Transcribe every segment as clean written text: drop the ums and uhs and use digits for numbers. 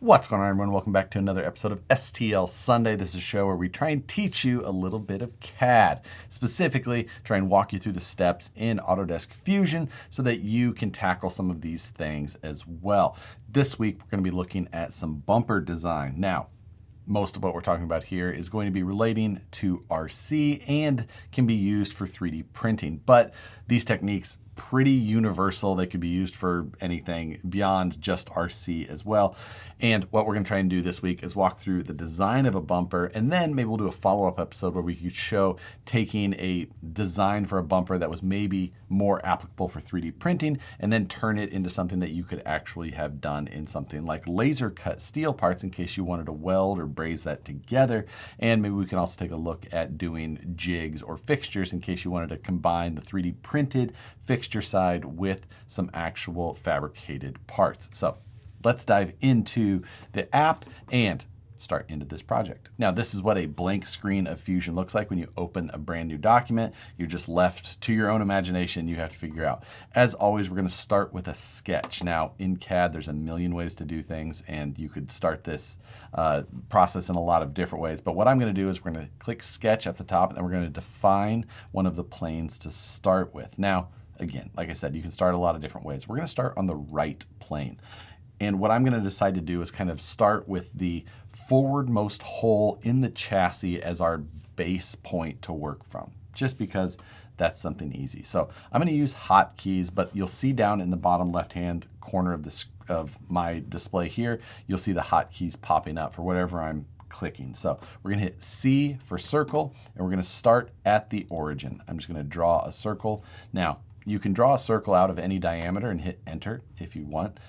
What's going on, everyone? Welcome back to another episode of STL Sunday. This is a show where we try and teach you a little bit of CAD. Specifically, try and walk you through the steps in Autodesk Fusion so that you can tackle some of these things as well. This week, we're going to be looking at some bumper design. Now, most of what we're talking about here is going to be relating to RC and can be used for 3D printing. But these techniques, pretty universal. They could be used for anything beyond just RC as well. And what we're going to try and do this week is walk through the design of a bumper, and then maybe we'll do a follow-up episode where we could show taking a design for a bumper that was maybe more applicable for 3D printing and then turn it into something that you could actually have done in something like laser cut steel parts in case you wanted to weld or braze that together. And maybe we can also take a look at doing jigs or fixtures in case you wanted to combine the 3D printed fixture side with some actual fabricated parts. So let's dive into the app and start into this project. Now, this is what a blank screen of Fusion looks like when you open a brand new document. You're just left to your own imagination. You have to figure out. As always, we're going to start with a sketch. Now, in CAD, there's a million ways to do things, and you could start this process in a lot of different ways. But what I'm going to do is we're going to click Sketch at the top, and then we're going to define one of the planes to start with. Now, again, like I said, you can start a lot of different ways. We're going to start on the right plane. And what I'm going to decide to do is kind of start with the forwardmost hole in the chassis as our base point to work from, just because that's something easy. So I'm going to use hotkeys, but you'll see down in the bottom left-hand corner of my display here, you'll see the hotkeys popping up for whatever I'm clicking. So we're going to hit C for circle, and we're going to start at the origin. I'm just going to draw a circle. Now, you can draw a circle out of any diameter and hit enter if you want.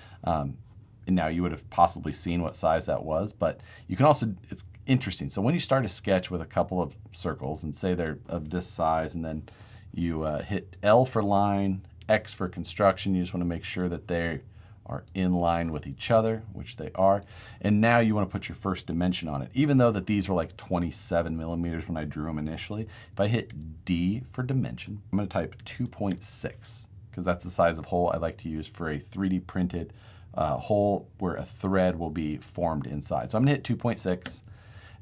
And now you would have possibly seen what size that was, but you can also, it's interesting. So when you start a sketch with a couple of circles and say they're of this size, and then you hit L for line, X for construction, you just want to make sure that they are in line with each other, which they are. And now you want to put your first dimension on it. Even though that these were like 27 millimeters when I drew them initially, if I hit D for dimension, I'm going to type 2.6 because that's the size of hole I like to use for a 3D printed hole where a thread will be formed inside. So I'm going to hit 2.6,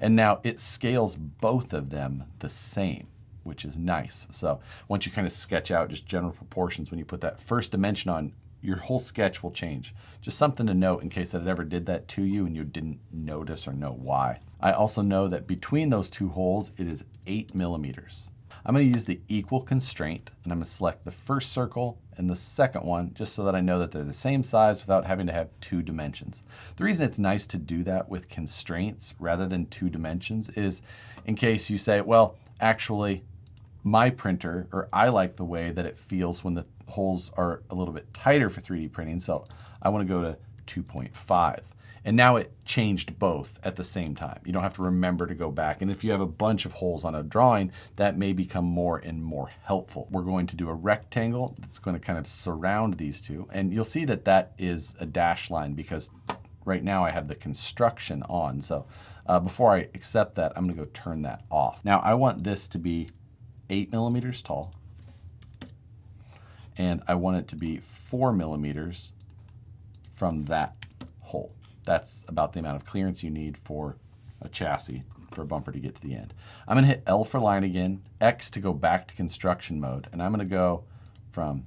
and now it scales both of them the same, which is nice. So once you kind of sketch out just general proportions, when you put that first dimension on, your whole sketch will change. Just something to note in case that it ever did that to you and you didn't notice or know why. I also know that between those two holes, it is 8 millimeters. I'm going to use the equal constraint, and I'm going to select the first circle and the second one just so that I know that they're the same size without having to have two dimensions. The reason it's nice to do that with constraints rather than two dimensions is in case you say, well, actually, my printer, or I like the way that it feels when the holes are a little bit tighter for 3D printing, so I want to go to 2.5. And now it changed both at the same time. You don't have to remember to go back. And if you have a bunch of holes on a drawing, that may become more and more helpful. We're going to do a rectangle that's going to kind of surround these two. And you'll see that that is a dashed line because right now I have the construction on. So before I accept that, I'm going to go turn that off. Now I want this to be 8 millimeters tall. And I want it to be 4 millimeters from that hole. That's about the amount of clearance you need for a chassis, for a bumper to get to the end. I'm going to hit L for line again, X to go back to construction mode, and I'm going to go from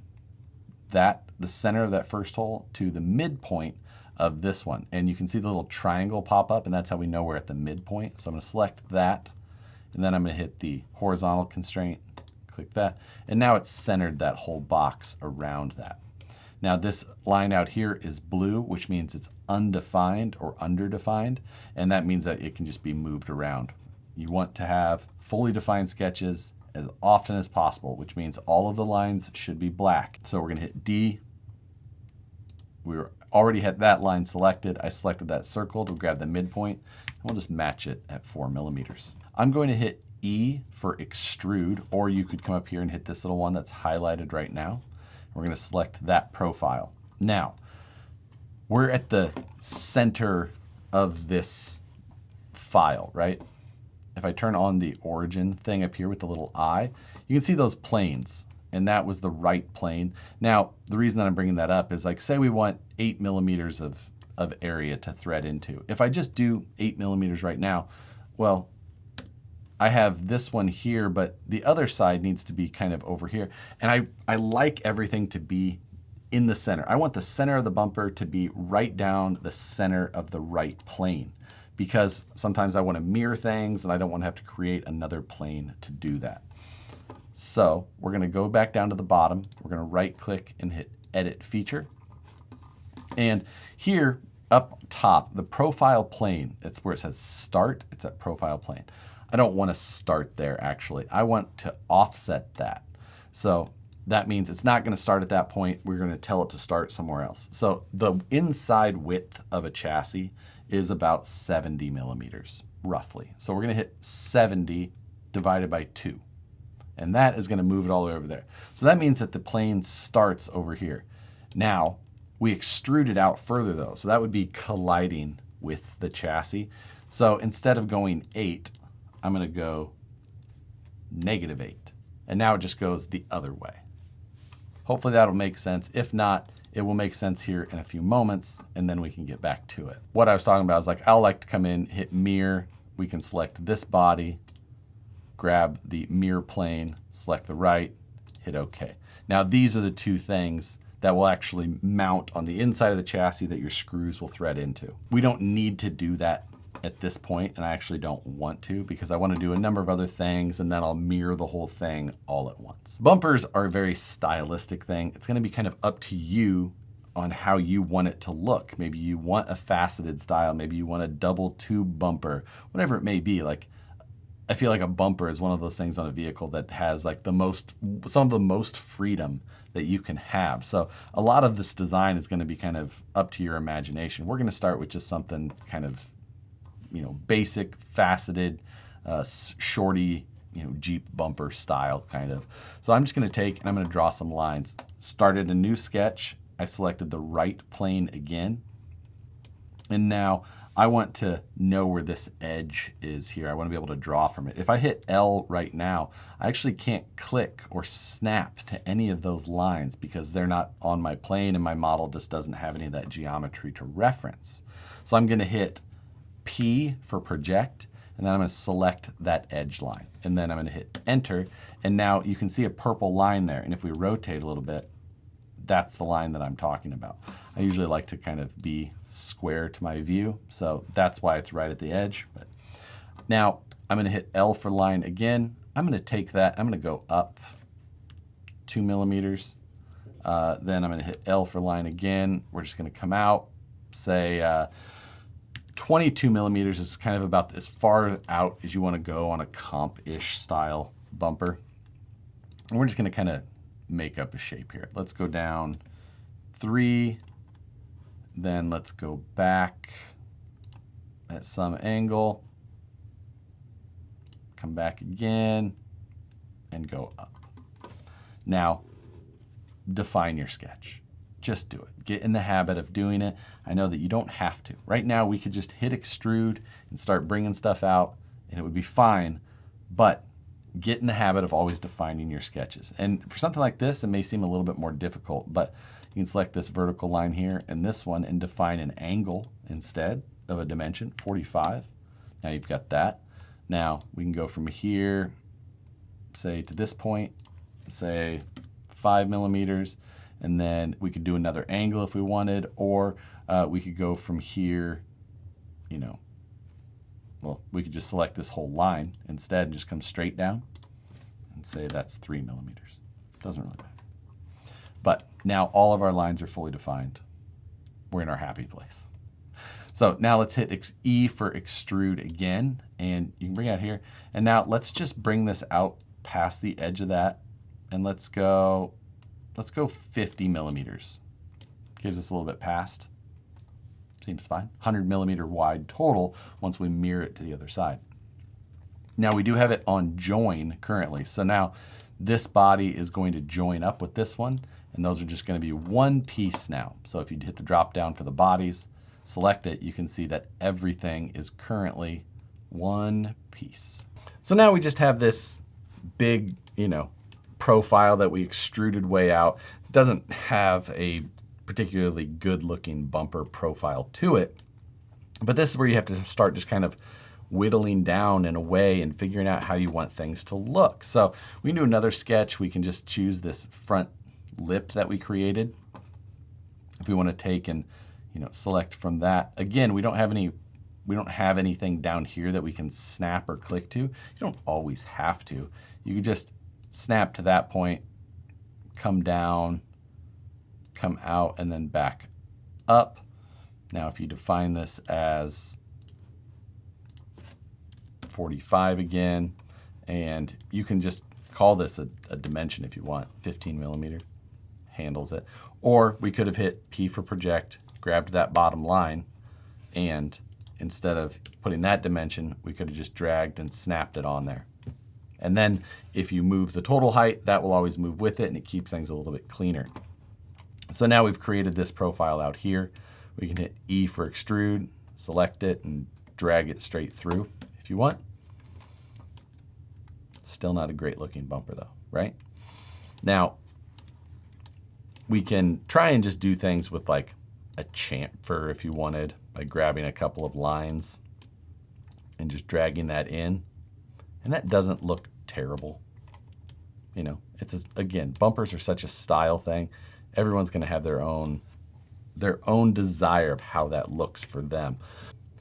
the center of that first hole to the midpoint of this one. And you can see the little triangle pop up, and that's how we know we're at the midpoint. So I'm going to select that, and then I'm going to hit the horizontal constraint, click that, and now it's centered that whole box around that. Now this line out here is blue, which means it's undefined or underdefined, and that means that it can just be moved around. You want to have fully defined sketches as often as possible, which means all of the lines should be black. So we're going to hit D. We already had that line selected. I selected that circle to grab the midpoint, and we'll just match it at 4 millimeters. I'm going to hit E for extrude, or you could come up here and hit this little one that's highlighted right now. We're going to select that profile. Now, we're at the center of this file, right? If I turn on the origin thing up here with the little eye, you can see those planes, and that was the right plane. Now, the reason that I'm bringing that up is like, say we want 8 millimeters of of area to thread into. If I just do 8 millimeters right now, well, I have this one here, but the other side needs to be kind of over here. And I like everything to be in the center. I want the center of the bumper to be right down the center of the right plane, because sometimes I want to mirror things and I don't want to have to create another plane to do that. So we're going to go back down to the bottom. We're going to right click and hit Edit Feature. And here up top, the profile plane, it's where it says Start. It's at Profile Plane. I don't want to start there actually. I want to offset that. So that means it's not going to start at that point. We're going to tell it to start somewhere else. So the inside width of a chassis is about 70 millimeters, roughly. So we're going to hit 70 divided by 2. And that is going to move it all the way over there. So that means that the plane starts over here. Now, we extrude it out further though. So that would be colliding with the chassis. So instead of going 8, I'm going to go -8. And now it just goes the other way. Hopefully that'll make sense. If not, it will make sense here in a few moments, and then we can get back to it. What I was talking about is like, I'll like to come in, hit mirror. We can select this body, grab the mirror plane, select the right, hit OK. Now these are the two things that will actually mount on the inside of the chassis that your screws will thread into. We don't need to do that at this point, and I actually don't want to, because I want to do a number of other things and then I'll mirror the whole thing all at once. Bumpers are a very stylistic thing. It's going to be kind of up to you on how you want it to look. Maybe you want a faceted style, maybe you want a double tube bumper, whatever it may be. Like, I feel like a bumper is one of those things on a vehicle that has like some of the most freedom that you can have. So a lot of this design is going to be kind of up to your imagination. We're going to start with just something kind of, basic, faceted, shorty, Jeep bumper style kind of. So I'm just going to take and I'm going to draw some lines. Started a new sketch. I selected the right plane again. And now I want to know where this edge is here. I want to be able to draw from it. If I hit L right now, I actually can't click or snap to any of those lines because they're not on my plane and my model just doesn't have any of that geometry to reference. So I'm going to hit P for project, and then I'm going to select that edge line. And then I'm going to hit enter, and now you can see a purple line there. And if we rotate a little bit, that's the line that I'm talking about. I usually like to kind of be square to my view, so that's why it's right at the edge. But now I'm going to hit L for line again. I'm going to take that, I'm going to go up 2 millimeters. Then I'm going to hit L for line again. We're just going to come out, say 22 millimeters is kind of about as far out as you want to go on a comp-ish style bumper. And we're just going to kind of make up a shape here. Let's go down 3, then let's go back at some angle, come back again, and go up. Now, define your sketch. Just do it. Get in the habit of doing it. I know that you don't have to. Right now, we could just hit extrude and start bringing stuff out, and it would be fine, but get in the habit of always defining your sketches. And for something like this, it may seem a little bit more difficult, but you can select this vertical line here and this one and define an angle instead of a dimension, 45. Now you've got that. Now we can go from here, say to this point, say 5 millimeters, and then we could do another angle if we wanted, or we could go from here, well, we could just select this whole line instead and just come straight down and say that's 3 millimeters. Doesn't really matter. But now all of our lines are fully defined. We're in our happy place. So now let's hit E for extrude again, and you can bring it out here. And now let's just bring this out past the edge of that, and let's go 50 millimeters. Gives us a little bit past. Seems fine. 100 millimeter wide total once we mirror it to the other side. Now we do have it on join currently. So now this body is going to join up with this one, and those are just going to be one piece now. So if you hit the drop down for the bodies, select it, you can see that everything is currently one piece. So now we just have this big, profile that we extruded way out. It doesn't have a particularly good looking bumper profile to it. But this is where you have to start just kind of whittling down in a way and figuring out how you want things to look. So we can do another sketch. We can just choose this front lip that we created. If we want to take and, select from that. Again, we don't have anything down here that we can snap or click to. You don't always have to. You can just snap to that point, come down, come out, and then back up. Now, if you define this as 45 again, and you can just call this a dimension if you want, 15 millimeter, handles it. Or we could have hit P for project, grabbed that bottom line, and instead of putting that dimension, we could have just dragged and snapped it on there. And then if you move the total height, that will always move with it, and it keeps things a little bit cleaner. So now we've created this profile out here. We can hit E for extrude, select it, and drag it straight through if you want. Still not a great looking bumper though, right? Now, we can try and just do things with like a chamfer if you wanted, by grabbing a couple of lines and just dragging that in. And that doesn't look terrible. It's again, bumpers are such a style thing. Everyone's going to have their own desire of how that looks for them.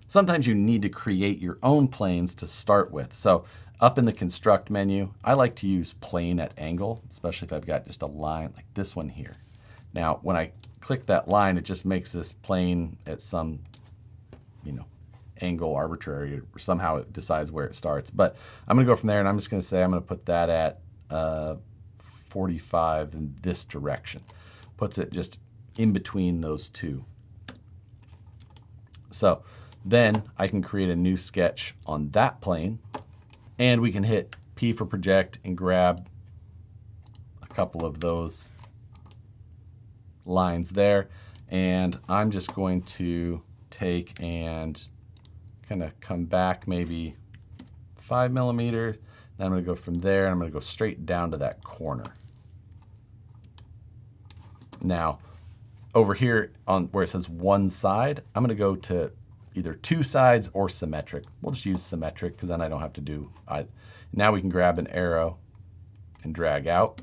Sometimes you need to create your own planes to start with. So up in the construct menu, I like to use plane at angle, especially if I've got just a line like this one here. Now, when I click that line, it just makes this plane at some, angle arbitrary, or somehow it decides where it starts. But I'm going to go from there, and I'm just going to say I'm going to put that at 45 in this direction. Puts it just in between those two. So then I can create a new sketch on that plane, and we can hit P for project and grab a couple of those lines there. And I'm just going to take and kind of come back maybe 5 millimeters. Then I'm going to go from there, and I'm going to go straight down to that corner. Now, over here on where it says one side, I'm going to go to either two sides or symmetric. We'll just use symmetric because then I don't have to do. Now we can grab an arrow and drag out.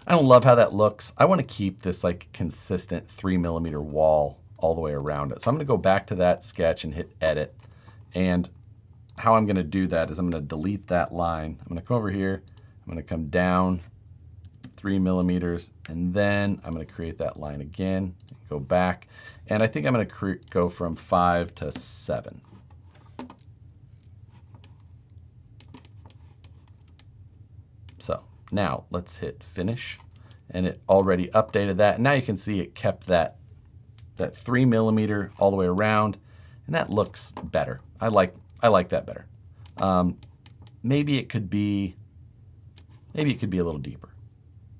I don't love how that looks. I want to keep this like consistent 3 millimeter wall all the way around it. So I'm going to go back to that sketch and hit edit. And how I'm going to do that is I'm going to delete that line. I'm going to come over here. I'm going to come down 3 millimeters, and then I'm going to create that line again, go back, and I think I'm going to go from 5 to 7. So now let's hit finish, and it already updated that. And now you can see it kept that 3 millimeter all the way around, and that looks better. I like that better. Maybe it could be a little deeper.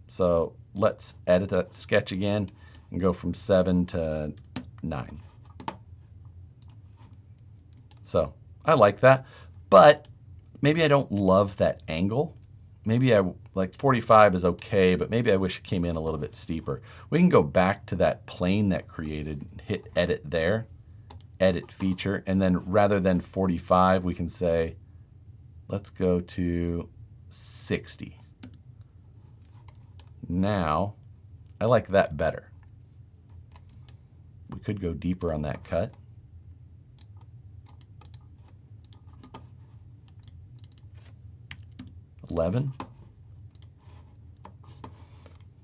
So let's edit that sketch again and go from 7 to 9. So I like that, but maybe I don't love that angle. Maybe like 45 is okay, but maybe I wish it came in a little bit steeper. We can go back to that plane that created, hit edit there, edit feature, and then rather than 45, we can say, let's go to 60. Now, I like that better. We could go deeper on that cut.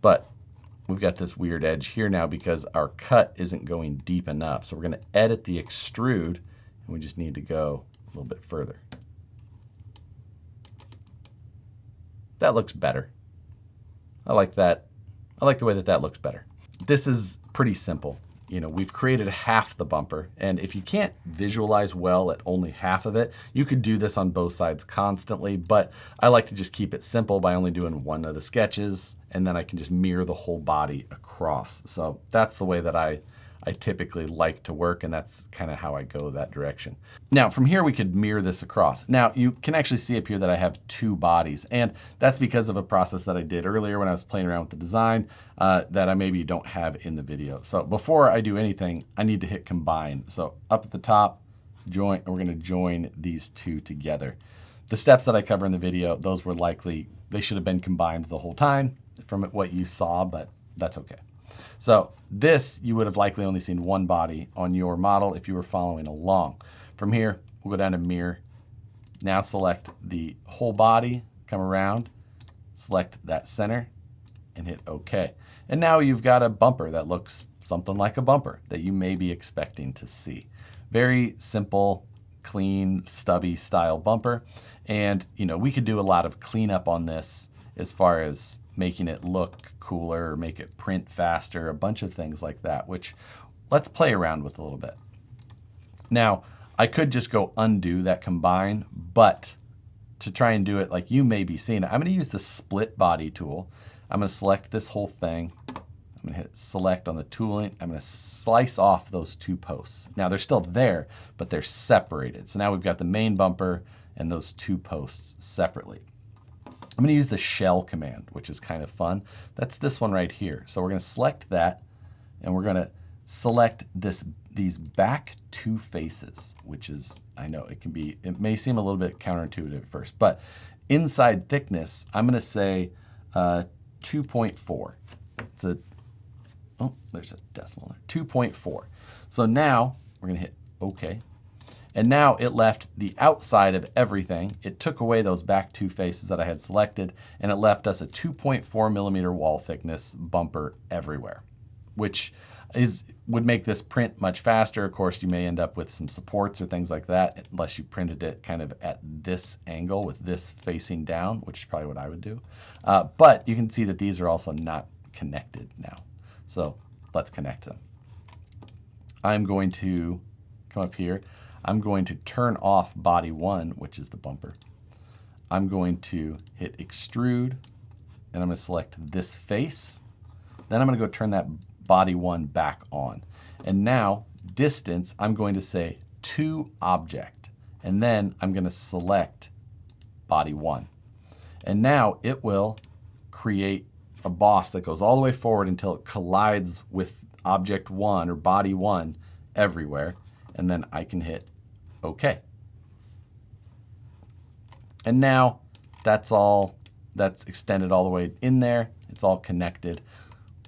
But we've got this weird edge here now because our cut isn't going deep enough. So we're going to edit the extrude, and we just need to go a little bit further. That looks better. I like that. I like the way that looks better. This is pretty simple. We've created half the bumper, and if you can't visualize well at only half of it, you could do this on both sides constantly, but I like to just keep it simple by only doing one of the sketches, and then I can just mirror the whole body across. So that's the way that I I typically like to work, and that's kind of how I go that direction. Now from here we could mirror this across. Now you can actually see up here that I have two bodies, and that's because of a process that I did earlier when I was playing around with the design that I maybe don't have in the video. So before I do anything, I need to hit combine. So up at the top, join, and we're going to join these two together. The steps that I cover in the video, those were likely, they should have been combined the whole time from what you saw, but that's okay. So this, you would have likely only seen one body on your model if you were following along. From here, we'll go down to mirror. Now select the whole body, come around, select that center, and hit OK. And now you've got a bumper that looks something like a bumper that you may be expecting to see. Very simple, clean, stubby style bumper. And we could do a lot of cleanup on this as far as making it look cooler or make it print faster, a bunch of things like that, which let's play around with a little bit. Now, I could just go undo that combine, but to try and do it like you may be seeing, I'm going to use the split body tool. I'm going to select this whole thing. I'm going to hit select on the tooling. I'm going to slice off those two posts. Now they're still there, but they're separated. So now we've got the main bumper and those two posts separately. I'm going to use the shell command, which is kind of fun. That's this one right here. So we're going to select that, and we're going to select these back two faces, which is, I know it may seem a little bit counterintuitive at first, but inside thickness, I'm going to say 2.4. There's a decimal there, 2.4. So now we're going to hit OK. And now it left the outside of everything. It took away those back two faces that I had selected, and it left us a 2.4 millimeter wall thickness bumper everywhere, which would make this print much faster. Of course, you may end up with some supports or things like that, unless you printed it kind of at this angle with this facing down, which is probably what I would do. But you can see that these are also not connected now. So let's connect them. I'm going to come up here. I'm going to turn off body one, which is the bumper. I'm going to hit extrude, and I'm going to select this face. Then I'm going to go turn that body one back on. And now distance, I'm going to say to object, and then I'm going to select body one. And now it will create a boss that goes all the way forward until it collides with object one or body one everywhere. And then I can hit OK. And now that's extended all the way in there. It's all connected.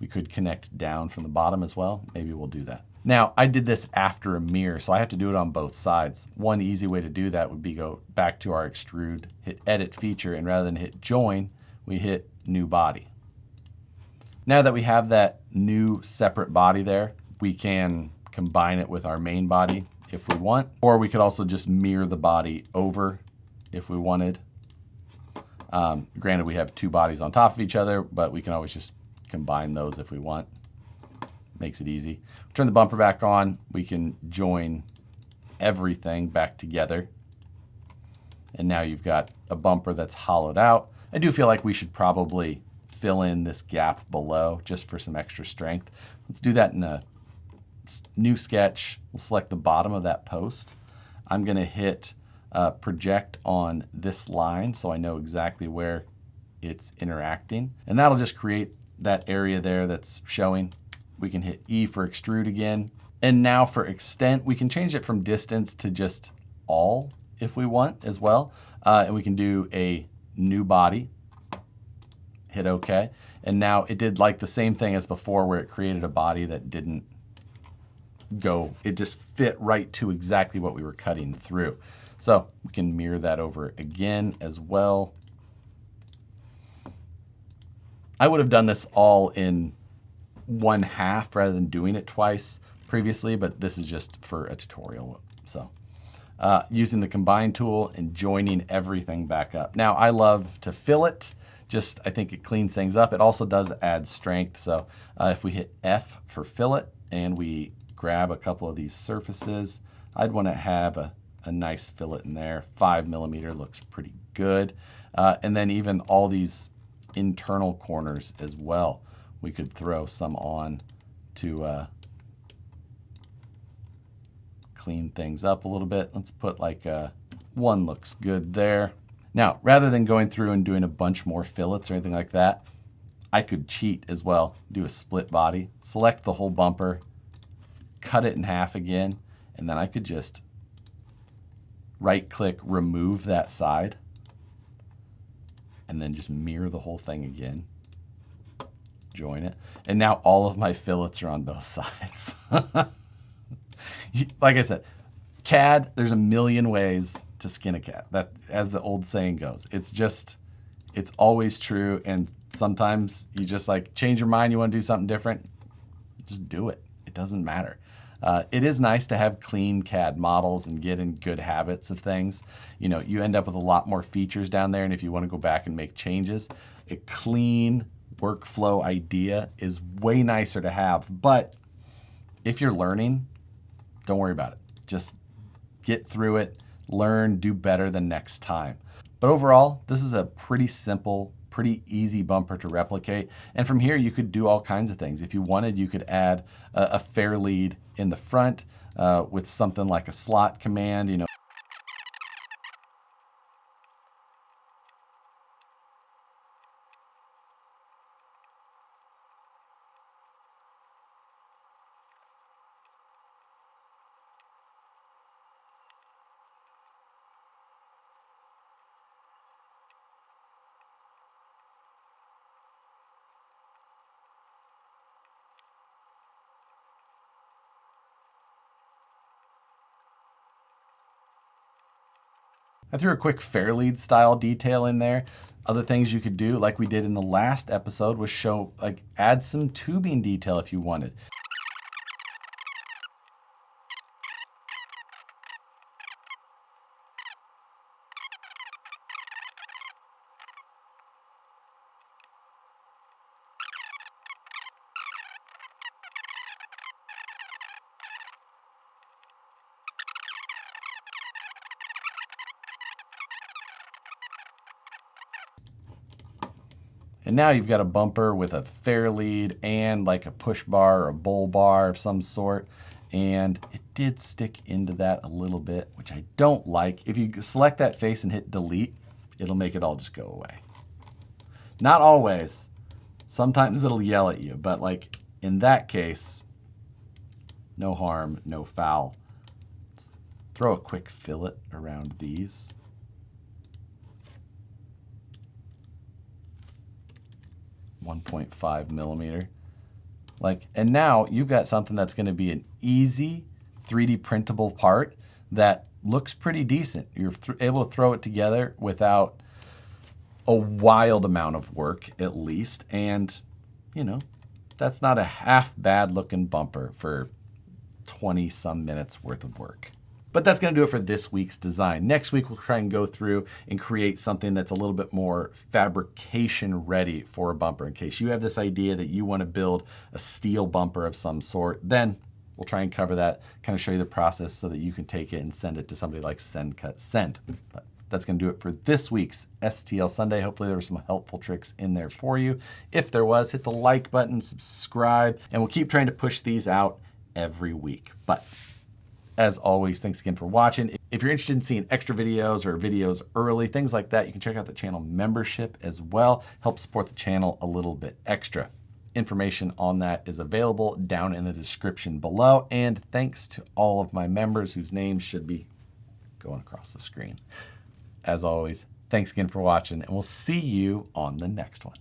We could connect down from the bottom as well. Maybe we'll do that. Now, I did this after a mirror, so I have to do it on both sides. One easy way to do that would be go back to our extrude, hit edit feature, and rather than hit join, we hit new body. Now that we have that new separate body there, we can combine it with our main body if we want, or we could also just mirror the body over if we wanted. Granted, we have two bodies on top of each other, but we can always just combine those if we want. Makes it easy. Turn the bumper back on. We can join everything back together. And now you've got a bumper that's hollowed out. I do feel like we should probably fill in this gap below just for some extra strength. Let's do that in a new sketch. We'll select the bottom of that post. I'm going to hit project on this line so I know exactly where it's interacting. And that'll just create that area there that's showing. We can hit E for extrude again. And now for extent, we can change it from distance to just all if we want as well. And we can do a new body, hit OK. And now it did like the same thing as before where it created a body that didn't go, it just fit right to exactly what we were cutting through. So we can mirror that over again as well. I would have done this all in one half rather than doing it twice previously, but this is just for a tutorial. So using the combine tool and joining everything back up. Now I love to fill it. I think it cleans things up. It also does add strength. So if we hit F for fillet and we grab a couple of these surfaces, I'd want to have a nice fillet in there. 5 millimeter looks pretty good. And then even all these internal corners as well, we could throw some on to clean things up a little bit. Let's put like one looks good there. Now, rather than going through and doing a bunch more fillets or anything like that, I could cheat as well, do a split body, select the whole bumper, cut it in half again, and then I could just right-click, remove that side, and then just mirror the whole thing again, join it, and now all of my fillets are on both sides. Like I said, CAD, there's a million ways to skin a cat. That, as the old saying goes, it's always true, and sometimes you just like change your mind, you want to do something different, just do it. It doesn't matter. It is nice to have clean CAD models and get in good habits of things. You know, you end up with a lot more features down there, and if you want to go back and make changes, a clean workflow idea is way nicer to have. But if you're learning, don't worry about it. Just get through it, learn, do better the next time. But overall, this is a pretty simple, pretty easy bumper to replicate. And from here, you could do all kinds of things. If you wanted, you could add a Fairlead in the front with something like a slot command, you know. I threw a quick Fairlead style detail in there. Other things you could do, like we did in the last episode, was add some tubing detail if you wanted. And now you've got a bumper with a Fairlead and like a push bar or a bull bar of some sort. And it did stick into that a little bit, which I don't like. If you select that face and hit delete, it'll make it all just go away. Not always. Sometimes it'll yell at you, but like in that case, no harm, no foul. Let's throw a quick fillet around these. 1.5 millimeter. And now you've got something that's going to be an easy 3D printable part that looks pretty decent. You're able to throw it together without a wild amount of work, at least. And, you know, that's not a half bad looking bumper for 20 some minutes worth of work. But that's going to do it for this week's design. Next week, we'll try and go through and create something that's a little bit more fabrication ready for a bumper. In case you have this idea that you want to build a steel bumper of some sort, then we'll try and cover that, kind of show you the process so that you can take it and send it to somebody like Send Cut Send. But that's going to do it for this week's STL Sunday. Hopefully there were some helpful tricks in there for you. If there was, hit the like button, subscribe, and we'll keep trying to push these out every week. But as always, thanks again for watching. If you're interested in seeing extra videos or videos early, things like that, you can check out the channel membership as well. Help support the channel a little bit extra. Information on that is available down in the description below. And thanks to all of my members whose names should be going across the screen. As always, thanks again for watching, and we'll see you on the next one.